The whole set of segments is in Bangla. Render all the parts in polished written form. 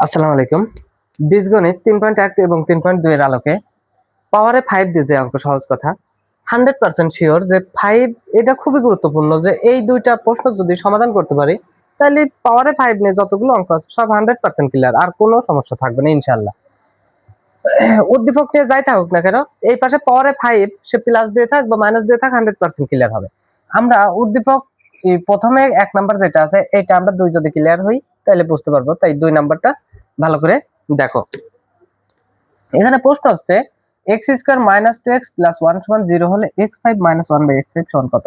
আসসালামু আলাইকুম। বীজগণিত 3.1 এবং 3.2 এর আলোকে পাওয়ারে 5 দিয়ে যে অঙ্ক সহজ কথা 100% শিওর যে 5 এটা খুবই গুরুত্বপূর্ণ যে এই দুইটা প্রশ্ন যদি সমাধান করতে পারি তাহলে পাওয়ারে 5 নিয়ে যতগুলো অঙ্ক আছে সব 100% ক্লিয়ার, আর কোনো সমস্যা থাকবে না ইনশাআল্লাহ। উদ্দীপক নিয়ে যাই থাকুক না কেন, এই পাশে পাওয়ারে 5 সে প্লাস দিয়ে থাক বা মাইনাস দিয়ে থাক 100% ক্লিয়ার হবে। আমরা উদ্দীপক প্রথমে 1 নাম্বার যেটা আছে এটা আমরা 2 যদি ক্লিয়ার হই তাহলে বুঝতে পারবো, তাই 2 নাম্বারটা ভালো করে দেখো। এখানে প্রশ্ন হচ্ছে x square minus 2x plus 1 সমান 0 হলে x5 মাইনাস 1 বাই x5 সমান কত?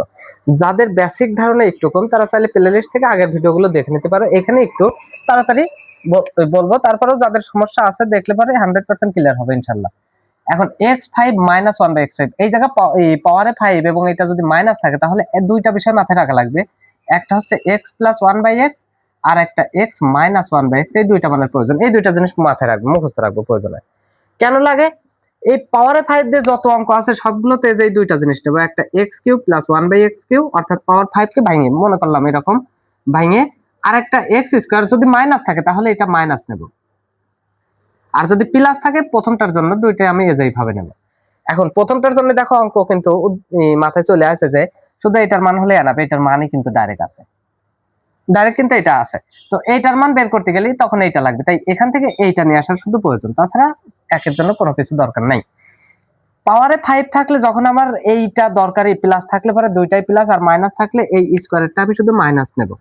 যাদের বেসিক ধারণা একটু কম তারা চাইলে প্লেলিস্ট থেকে আগের ভিডিওগুলো দেখে নিতে পারো। এখানে একটু তাড়াতাড়ি বলবো, তারপরেও যাদের সমস্যা আছে দেখলে পরে 100% ক্লিয়ার হবে ইনশাআল্লাহ। এখন x5 মাইনাস 1 বাই x5 এই জায়গা পাওয়ারে 5 এবং এটা যদি মাইনাস থাকে তাহলে দুইটা বিষয় মাথায় রাখা লাগবে। একটা হচ্ছে x প্লাস 1 বাই x আর একটা x মাইনাস 1 বাই x, এই দুইটা মানের প্রয়োজন। এই দুইটা জিনিস মাথায় রাখবো, মুখস্থ রাখবো প্রয়োজনে। কেন লাগে? এই পাওয়ারে 5 দিয়ে যত অঙ্ক আছে সবগুলোতে যে দুইটা জিনিস নেব, একটা x cube plus 1 by x cube অর্থাৎ পাওয়ার 5 কে ভাঙে মনে করলাম এরকম ভাঙে, আর একটা x স্কয়ার যদি মাইনাস থাকে তাহলে এটা মাইনাস নেব, আর যদি প্লাস থাকে প্রথমটার জন্য দুইটাই আমি এজাই ভাবে নেব। এখন প্রথমটার জন্য দেখো অঙ্ক কিন্তু মাথায় চলে আসে যে শুধু এটার মান হলে এনাফ, এটার মানই কিন্তু ডাইরেক্ট আছে, ডাইরেক্ট কিন্তু এটা আছে। তো এইটার মান বের করতে গেলেই তখন এইটা লাগবে, তাই এখান থেকে এইটা নিয়ে আসার শুধু প্রয়োজন, তাছাড়া একের জন্য কোনো কিছু দরকার নাই। পাওয়ারে 5 থাকলে যখন আমার এইটা দরকারি, প্লাস থাকলে পরে দুইটাই প্লাস, আর মাইনাস থাকলে এই স্কয়ারটা আমি শুধু মাইনাস নেব।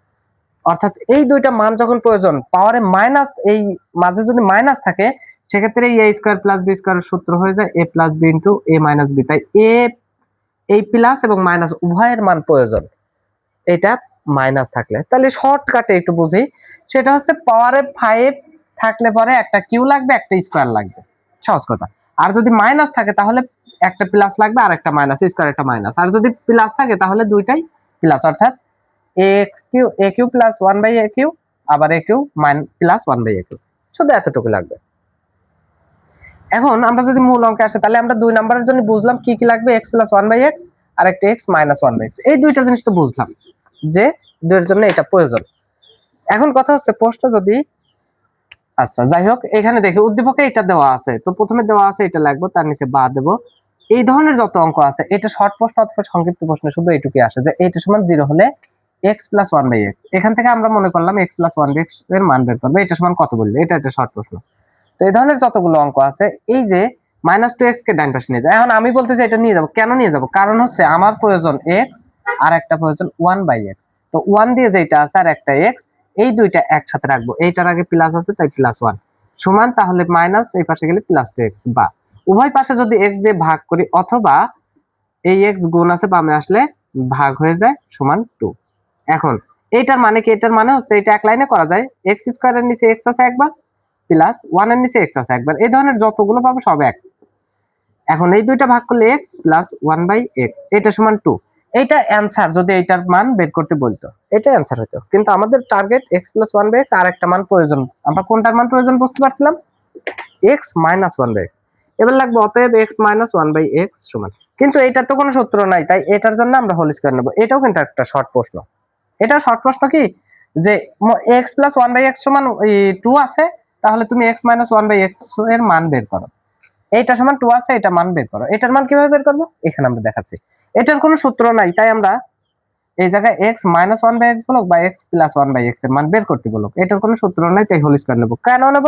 অর্থাৎ এই দুইটা মান যখন প্রয়োজন পাওয়ারে মাইনাস, এই মাঝে যদি মাইনাস থাকে সেক্ষেত্রে এই a স্কয়ার প্লাস b স্কয়ারের সূত্র হয়ে যায় a plus b into a minus b, তাই এই প্লাস এবং মাইনাস উভয়ের মান প্রয়োজন এটা মাইনাস থাকলে। তাহলে শর্টকাটে একটু বুঝি, সেটা হচ্ছে পাওয়ারে 5 থাকলে পরে একটা কিউ লাগবে একটা স্কয়ার লাগবে, সহজ কথা। আর যদি মাইনাস থাকে তাহলে একটা প্লাস লাগবে আর একটা মাইনাস, স্কয়ার একটা মাইনাস। আর যদি প্লাস থাকে তাহলে দুইটাই প্লাস, অর্থাৎ a cube plus 1 by a cube আবার a cube plus 1 by a cube, শুধু এতটুকু লাগবে। এখন আমরা যদি মূল অঙ্কে আসে তাহলে আমরা 2 নাম্বারের জন্য বুঝলাম কি কি লাগবে, x প্লাস 1 বাই x আর একটা x মাইনাস 1 বাই x, এই দুইটা জিনিস তো বুঝলাম যে দুইয়ের জন্য এটা প্রয়োজন। এখন কথা হচ্ছে প্রশ্ন যদি, আচ্ছা যাই হোক, এখানে দেখি উদ্দীপকে এটা দেওয়া আছে, তো প্রথমে দেওয়া আছে এটা লাগবে, তার নিচে বা দেব। এই ধরনের যত অঙ্ক আছে এটা শর্ট প্রশ্ন অথবা সংক্ষিপ্ত প্রশ্ন শুধু এইটুকুই আসে যে এটা সমান 0 হলে x প্লাস 1 বাই x, এখান থেকে আমরা মনে করলাম x প্লাস 1 বাই x এর মান বের করবে, এটা সমান কত বললে, এটা একটা শর্ট প্রশ্ন। তো এই ধরনের যতগুলো অঙ্ক আছে এই যে মাইনাস 2x কে ডান পাশে নিয়ে যায়, এখন আমি বলতে চাই এটা নিয়ে যাব, কেন নিয়ে যাব? কারণ হচ্ছে আমার প্রয়োজন x আর একটা প্রয়োজন 1 বাই x, তো 1 দিয়ে যেটা আছে আর একটা x, এই দুইটা একসাথে রাখবো, এইটার আগে প্লাস আছে তাই প্লাস 1 সমান, তাহলে মাইনাস এই পাশে গেলে প্লাস 2x, বা উভয় পাশে যদি x দিয়ে ভাগ করি অথবা এই x গুণ আছে বামে আসলে ভাগ হয়ে যায় সমান 2। এখন এইটার মানে কি? এটার মানে হচ্ছে এটা এক লাইনে করা যায়, x স্কয়ারের নিচে x আছে একবার প্লাস 1 এর নিচে x আছে একবার, এই ধরনের যতগুলো পাবো সব এক। এখন এই দুইটা ভাগ করলে x প্লাস 1 বাই x এটা সমান 2, এইটা অ্যানসার যদি এইটার মান বের করতে বলতো এটা অ্যানসার হতো, কিন্তু আমাদের target x plus 1 by x আর একটা মান প্রয়োজন, আমরা কোনটার মান প্রয়োজন বুঝতে পারছিলাম, x মাইনাস 1 বাই x। এবার লাগবে অতএব x মাইনাস 1 বাই x সমান, কিন্তু এটার তো কোনো সূত্র নাই তাই এটার জন্য আমরা হোল স্কয়ার নেব। এটাও কিন্তু একটা শর্ট প্রশ্ন, এটা শর্ট প্রশ্ন কি যে x প্লাস 1 বাই x সমান 2 আছে, তাহলে তুমি x মাইনাস 1 বাই x এর মান বের করো, এইটা সমান 2 আছে এটা মান বের করো। এটার মান কিভাবে বের করব এখানে আমরা দেখাচ্ছি, এটার কোনো সূত্র নাই তাই আমরা এই জায়গায় x মাইনাস 1 বাই x বলক বা x প্লাস 1 বাই x এর মান বের করতে বলক, এটার কোনো সূত্র নাই তাই হোল স্কয়ার নেব। কেন নেব?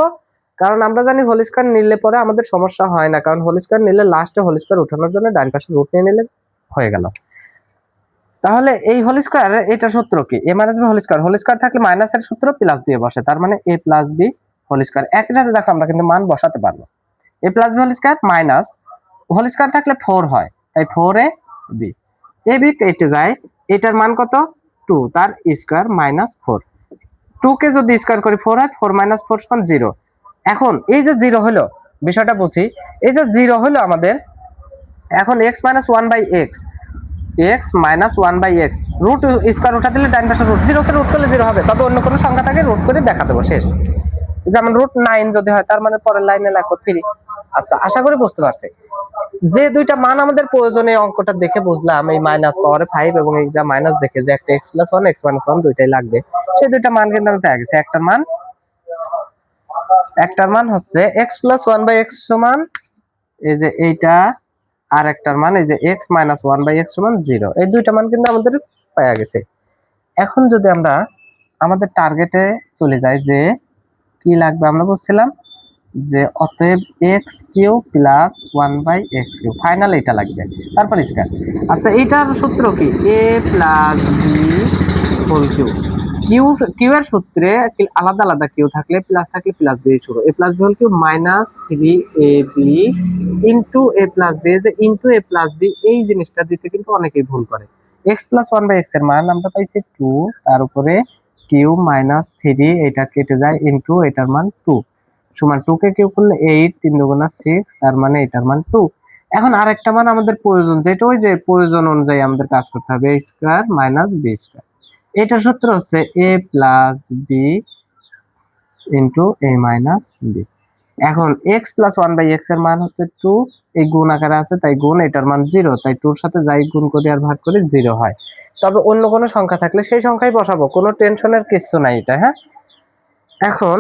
কারণ আমরা জানি হোল স্কয়ার নিলে পরে আমাদের সমস্যা হয় না, কারণ হোল স্কয়ার নিলে লাস্টে হোল স্কয়ার উঠানোর জন্য ডান পাশে রুট নিয়ে নিলে হয়ে গেল। তাহলে এই হোল স্কয়ার এটা সূত্র কি, a minus b whole square, whole square থাকলে মাইনাসের সূত্র প্লাস দিয়ে বসে, তার মানে a plus b whole square. একই সাথে দেখো আমরা কিন্তু মান বসাতে পারবো, a plus b whole square minus whole square থাকলে 4 হয় তাই 4ab, a b কেটে যায়, এটার মান কত 2 তার স্কয়ার মাইনাস 4, 2 কে যদি স্কয়ার করি 4 হয়, 4 মাইনাস 4 সমান 0। এখন এই যে 0 হলো, বিষয়টা বুঝি, এই যে 0 হলো আমাদের, এখন x minus 1 by x, x minus 1 by x root square উঠা দিলে ডান পাশে রুট, 0 কে রুট করলে 0 হবে, তবে অন্য কোনো সংখ্যা থাকে রুট করে দেখা দেবো শেষ। যেমন রুট 9 যদি হয় তার মানে পরের লাইনে লাগবে 3। আচ্ছা আশা করি বুঝতে পারছি, যে দুইটা মান আমাদের প্রয়োজনে অঙ্কটা দেখে বুঝলাম এই মাইনাস পাওয়ারে 5 এবং এইটা মাইনাস দেখে যে একটা x প্লাস 1 x মাইনাস 1 দুইটাই লাগবে, সেই দুইটা মান কিন্তু আমি পেয়ে গেছি। একটা মান একটার মান হচ্ছে x প্লাস 1/x সমান এই যে এইটা, আর একটার মান এই যে x মাইনাস 1/x সমান 0। এই দুইটা মান কিন্তু আমাদের পাওয়া গেছে। এখন যদি আমরা আমাদের টার্গেটে চলে যাই যে কি লাগবে, আমরা বলছিলাম যে অতএব X Q plus 1/x Q, final এটা লাগবে, তারপর স্কয়ার। আচ্ছা এইটার সূত্র কি, A plus B whole Q. Q Q এর সূত্রে আলাদা আলাদা কিউ থাকলে প্লাস থাকলে প্লাস দিয়ে শুরু, A plus B whole Q minus 3ab into A plus B, যে ইন্টু এ প্লাস বি এই জিনিসটা দিতে কিন্তু অনেকেই ভুল করে। এক্স প্লাস 1/x এর মান আমরা পাইছি 2, তার উপরে কিউ মাইনাস 3, এটা কেটে যায়, ইন্টু এটার মান 2 সমান 2 কে কিউ করলে 8, 3 দুগুণা 6, তার মানে এটার মান 2। এখন আরেকটা মান আমাদের প্রয়োজন, যেটা ওই যে প্রয়োজন অনুযায়ী আমাদের কাজ করতে হবে, a square minus b square. এটার সূত্র হচ্ছে a plus b into a minus b। এখন x প্লাস 1/x এর মান হচ্ছে 2, এই গুণ আকারে আছে তাই গুণ, এটার মান 0, তাই 2 এর সাথে যাই গুণ করি আর ভাগ করি 0 হয়। তবে অন্য কোনো সংখ্যা থাকলে সেই সংখ্যাই বসাবো, কোনো টেনশনের কিছু নাই এটা। হ্যাঁ, এখন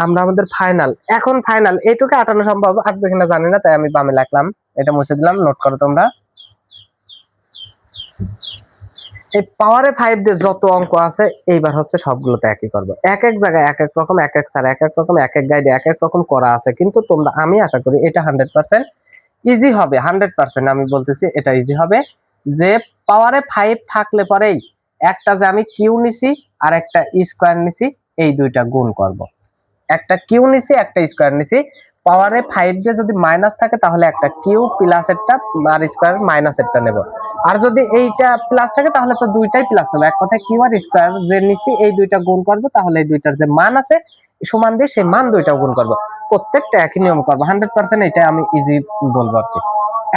আমরা আমাদের ফাইনাল, এখন ফাইনাল এইটুকু আটানো সম্ভব, আসবে কিনা জানি না, তাই আমি বামে লিখলাম, এটা মুছে দিলাম, নোট করো তোমরা। এই পাওয়ারে 5 দিয়ে যত অঙ্ক আছে এইবার হচ্ছে সবগুলোতে একই করব, এক এক জায়গায় এক এক রকম, এক এক স্যার এক এক রকম, এক এক গাইডে এক এক রকম করা আছে, কিন্তু তোমরা, আমি আশা করি এটা 100% ইজি হবে। 100% আমি বলতেছি এটা ইজি হবে। যে পাওয়ারে 5 থাকলে পরেই একটা যে আমি কিউ নিছি আর একটা স্কয়ার নিছি, এই দুইটা গুণ করব। একটা কিউ নিছি একটা স্কয়ার নিছি, পাওয়ারে 5 দিয়ে যদি মাইনাস থাকে তাহলে একটা কিউ প্লাস একটা আর স্কয়ার মাইনাস একটা নেব, আর যদি এইটা প্লাস থাকে তাহলে তো দুইটাই প্লাস নেব। এক কথায় কিউ আর স্কয়ার যে নিছি এই দুইটা গুণ করব, তাহলে এই দুইটার যে মান আছে সমান দিয়ে সেই মান দুইটাও গুণ করব, প্রত্যেকটা একই নিয়ম করব। 100% এটা আমি ইজি বলবো আর কি।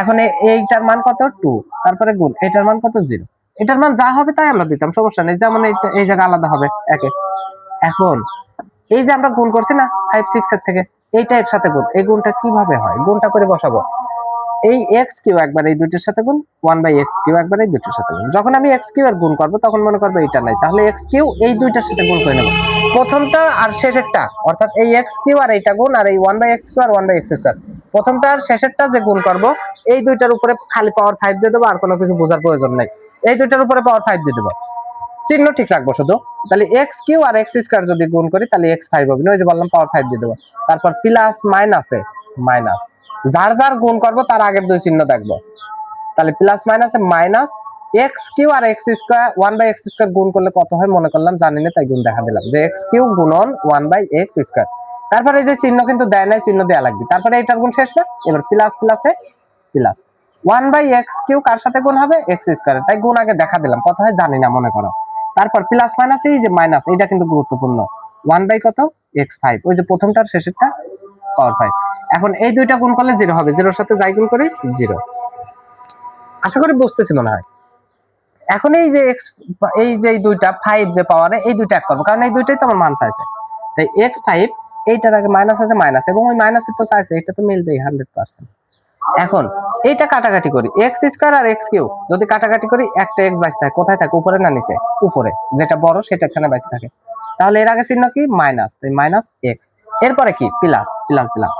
এখন এইটার মান কত 2, তারপরে গুণ, এটার মান কত 0, এটার মান যা হবে তাই আমরা দিতাম, সমস্যা নেই, যেমন এই জায়গা আলাদা হবে একে। এখন এই যে আমরা গুণ করছি না 5 6 এর থেকে, এইটা এর সাথে গুণ, এই গুণটা কিভাবে হয়, গুণটা করে বসাবো, এই এক্স কিউ একবার এই দুইটার সাথে গুণ, 1/x কিউ একবার এই দুইটার সাথে গুণ। যখন আমি এক্স কিউ এর গুণ করব তখন মনে করবো এটা নাই, তাহলে এক্স কিউ এই দুইটার সাথে গুণ করে নেব, প্রথমটা আর শেষেরটা, অর্থাৎ এই এক্স কিউ আর এইটা গুণ, আর এই 1/x Q R 1/x square, প্রথমটা আর শেষেরটা যে গুণ করব, এই দুইটার উপরে খালি পাওয়ার 5 দিয়ে দেবো, আর কোনো কিছু বোঝার প্রয়োজন নাই, এই দুইটার উপরে পাওয়ার 5 দিয়ে দেবো, চিহ্ন ঠিক রাখবো শুধু। তাহলে x Q R x square যদি গুণ করি তাহলে x5 হবে না, ওই যে বললাম পাওয়ার 5 দিয়ে দেবো, তারপর প্লাস মাইনাসে মাইনাস, যার যার গুণ করব তার আগের দুই চিহ্ন দেখবো, তাহলে প্লাস মাইনাসে minus, x Q R x square 1/x square গুণ করলে কত হয় মনে করলাম, জানি না তাই গুণ দেখা দিলাম, যে এক্স কিউ গুণন 1/x স্কয়ার। তারপরে এই যে চিহ্ন কিন্তু দেয় নাই, চিহ্ন দেয়া লাগবে, তারপরে এটার গুণ শেষ না, এবার প্লাস প্লাসে প্লাস 1/x কিউ কার সাথে গুণ হবে, এক্স স্কয়ার, তাই গুণ আগে দেখা দিলাম, কত হয় জানি না মনে করো। তারপর প্লাস মাইনাস, এই যে মাইনাস, এটা কিন্তু গুরুত্বপূর্ণ, 1/কত x5, ওই যে প্রথমটার শেষেরটা পাওয়ার 5। এখন এই দুইটা গুণ করলে 0 হবে, 0 এর সাথে যাই গুণ করি 0। আশা করি বুঝতেছি মনে হয়। এখন এই যে x, এই যে দুইটা 5 যে পাওয়ারে, এই দুইটা এক করব, কারণ এই দুইটাই তো আমার মান চাইছে, তাই x5 এইটার আগে মাইনাস আছে মাইনাস, এবং ওই মাইনাসের তো চাইছে, এটা তো মিলবেই 100%। এখন এইটা কাটাকাটি করি, এক্স স্কয়ার আর এক্স কিউ যদি কাটাকাটি করি, একটা এক্স বাইসে থাকে, কোথায় থাকে, উপরে না নিচে, উপরে, যেটা বড় সেটা এখানে বাইসে থাকে, তাহলে এর আগে চিহ্ন কি মাইনাস, তাই মাইনাস এক্স, এরপরে কি প্লাস, প্লাস দিলাম।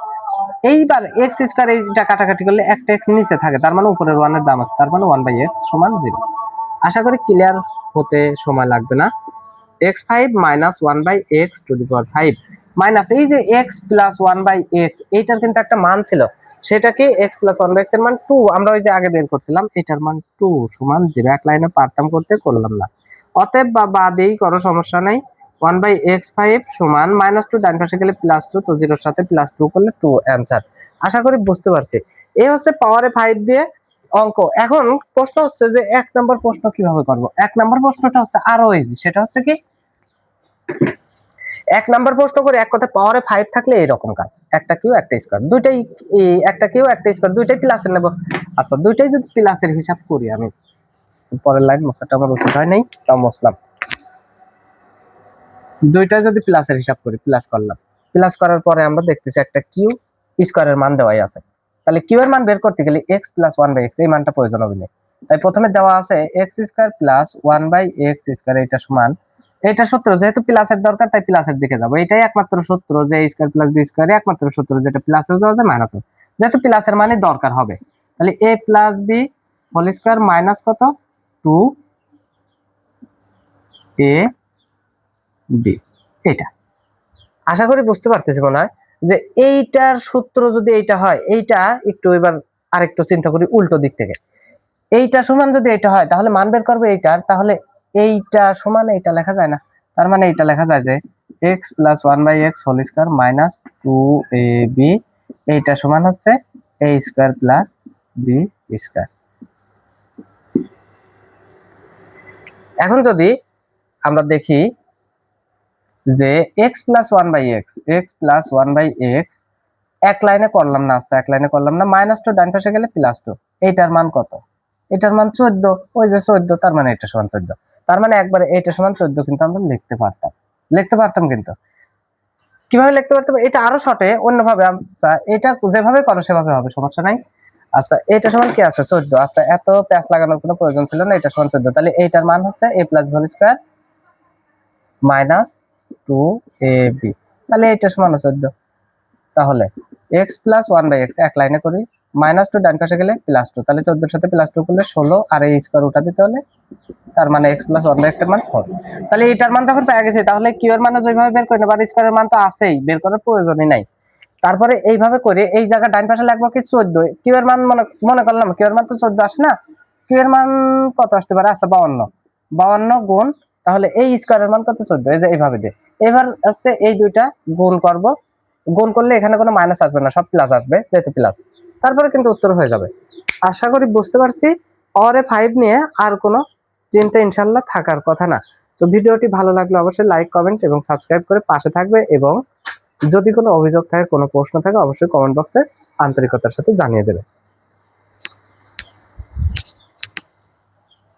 এইবার এক্স স্কয়ার এইটা কাটাকাটি করলে একটা এক্স নিচে থাকে, তার মানে উপরের ওয়ানের দাম আছে, তার মানে 1/x সমান 0। আশা করি ক্লিয়ার হতে সময় লাগবে না। x5 মাইনাস 1/x⁵ মাইনাস এই যে x প্লাস 1/x, এইটার কিন্তু একটা মান ছিল, সেটা কি x প্লাস 1/x এর মান 2, আমরা ওই যে আগে বের করছিলাম, এটার মান 2 সমান 0, এক লাইনে পারতাম করতে, করলাম না, অতএব বা বাদেই করো সমস্যা নাই, 1/x5 সমান -2, ডান পাশে গেলে +2, তো 0 এর সাথে +2 করলে 2 অ্যানসার। আশা করি বুঝতে পারছি। এই হচ্ছে পাওয়ারে 5 দিয়ে অঙ্ক। এখন প্রশ্ন হচ্ছে যে 1 নম্বর প্রশ্ন কিভাবে করব। 1 নম্বর প্রশ্নটা হচ্ছে আরো ইজি, সেটা হচ্ছে কি 1 নম্বর প্রশ্ন করে এক কথা পাওয়ারে 5 থাকলে এরকম কাজ, একটা কিউ একটা স্কয়ার, দুইটাই একটা কিউ একটা স্কয়ার, দুইটাই প্লাসের নেব। আচ্ছা দুইটাই যদি প্লাসের হিসাব করি, আমি পরের লাইন মোছাটা আমার উচিত হয় নাই, তাও মুছলাম। দুইটাই যদি প্লাসের হিসাব করি, প্লাস করলাম, প্লাস করার পরে আমরা দেখতেছি একটা কিউ স্কয়ারের মান দেওয়াই আছে, তাহলে কিউ এর মান বের করতে গেলে x প্লাস 1/x এই মানটা প্রয়োজন হবে না, তাই প্রথমে দেওয়া আছে x square plus 1/x square, এটা সমান এটা সূত্র যেহেতু প্লাসের দরকার তাই প্লাসের দিকে যাবো, এটাই একমাত্র সূত্র যে a square plus b square একমাত্র সূত্র যেটা প্লাসের যাওয়া যায় মাইনাস, যেহেতু প্লাসের মানে দরকার হবে, তাহলে a plus b whole square minus কত 2ab। এটা আশা করি বুঝতে পারতেছি মনে হয় যে এইটার সূত্র যদি এইটা হয়, এইটা একটু এবার আরেকটু চিন্তা করি উল্টো দিক থেকে, এইটা সমান যদি এটা হয় তাহলে মান বের করবে এইটার, তাহলে এইটা সমান এইটা লেখা যায় না, তার মানে এইটা লেখা যায় যে x plus 1/x whole square minus 2ab, এইটা সমান হচ্ছে a square plus b square. এখন যদি আমরা দেখি যে x প্লাস 1/x এক লাইনে করলাম না, আচ্ছা এক লাইনে করলাম না, -2 ডান পাশে গেলে +2, এইটার মান কত? এটার মান 14, ওই যে 14, তার মানে এটা সমান 14, তার মানে একবারে এটা সমান 14 কিন্তু আমরা লিখতে পারতাম কিন্তু কিভাবে লিখতে পারতাম, এটা আরো শর্টে অন্যভাবে, আচ্ছা এটা যেভাবে করো সেভাবে হবে, সমস্যা নাই। আচ্ছা এটা সমান কি আছে 14, আচ্ছা এত প্যাচ লাগানোর কোনো প্রয়োজন ছিল না, এটা সমান 14, তাহলে এইটার মান হচ্ছে a plus whole square minus 2ab, তাহলে এটা সমান 14, তাহলে x প্লাস 1/x এক লাইনে করি, -2 ডান পাশে গেলে +2, তাহলে 14 এর সাথে +2 করলে 16 আর এই স্কয়ার উঠা দিতে হলে, তার মানে x প্লাস 1/x এর মান 4। তাহলে এটার মান যখন পেয়ে গেছি তাহলে q এর মানও যেভাবে বের করে নেব আর স্কয়ারের মান তো আছেই, বের করার প্রয়োজনই নাই। তারপরে এইভাবে করে এই জায়গা ডান পাশে লিখবো কি 14, q এর মান মনে করলাম q এর মান তো 14 আসে না, q এর মান কত আসতে পারে, আচ্ছা 52 গুণ, তাহলে এই স্কয়ারের মান কত 14, এই যে এইভাবে দিয়ে এবার হচ্ছে এই দুইটা গুণ করব, গুণ করলে এখানে কোনো মাইনাস আসবে না, সব প্লাস আসবে যেহেতু প্লাস, তারপরে কিন্তু উত্তর হয়ে যাবে। আশা করি বুঝতে পারছি, অরে 5 নিয়ে আর কোনো চিন্তা ইনশাআল্লাহ থাকার কথা না। তো ভিডিওটি ভালো লাগলে অবশ্যই লাইক কমেন্ট এবং সাবস্ক্রাইব করে পাশে থাকবে, এবং যদি কোনো অভিযোগ থাকে কোনো প্রশ্ন থাকে অবশ্যই কমেন্ট বক্সে আন্তরিকতার সাথে জানিয়ে দেবে।